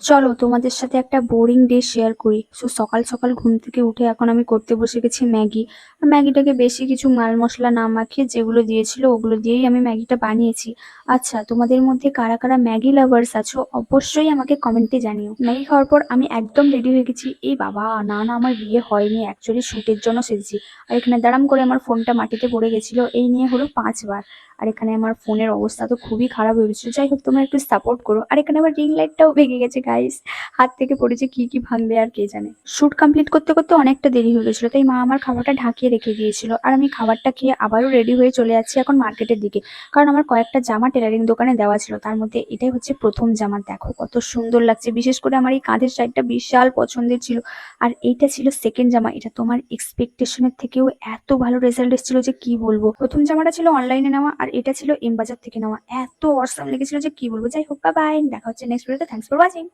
চলো তোমাদের সাথে একটা বোরিং ডে শেয়ার করি। সকাল সকাল ঘুম থেকে উঠে এখন আমি করতে বসে গেছি ম্যাগি। আর ম্যাগিটাকে বেশি কিছু মাল মশলা না মাখিয়ে যেগুলো দিয়েছিল ওগুলো দিয়েই আমি ম্যাগিটা বানিয়েছি। আচ্ছা, তোমাদের মধ্যে কারা কারা ম্যাগি লাভার্স আছো অবশ্যই আমাকে কমেন্টে জানিও। ম্যাগি খাওয়ার পর আমি একদম রেডি হয়ে গেছি। এই বাবা, না না, আমার বিয়ে হয়নি, অ্যাকচুয়ালি শুটের জন্য সেজেছি। আর এখানে দাঁড়াম করে আমার ফোনটা মাটিতে পড়ে গেছিল, এই নিয়ে হলো 5 বার। আর এখানে আমার ফোনের অবস্থা তো খুবই খারাপ হয়ে গেছিল। যাই হোক, তোমরা একটু সাপোর্ট করো। আর এখানে আমার রিং লাইটটাও ভেঙে গেছে গাইস, হাত থেকে পড়েছে, কি কি ভাঙবে আর কে জানে। শুট কমপ্লিট করতে করতে অনেকটা দেরি হয়ে গেছিল, তাই মা আমার খাবারটা ঢাকিয়ে রেখে দিয়েছিল। আর আমি খাবারটা খেয়ে আবারও রেডি হয়ে চলে যাচ্ছি এখন মার্কেটের দিকে। কারণ আমার কয়েকটা জামা টেলারিং দোকানে দেওয়া ছিল, তার মধ্যে এটাই হচ্ছে প্রথম জামা। দেখো কত সুন্দর লাগছে, বিশেষ করে আমার এই কাঁধের সাইডটা বিশাল পছন্দের ছিল। আর এইটা ছিল সেকেন্ড জামা, এটা তোমার এক্সপেকটেশনের থেকেও এত ভালো রেজাল্ট এসেছিল যে কি বলবো। প্রথম জামাটা ছিল অনলাইনে নেওয়া আর এটা ছিল এম বাজার থেকে নেওয়া, এত অসাম লেগেছিল যে কি বলবো। যাই হোক, বাই বাই, দেখা হচ্ছে নেক্সট ভিডিওতে। Thanks for watching.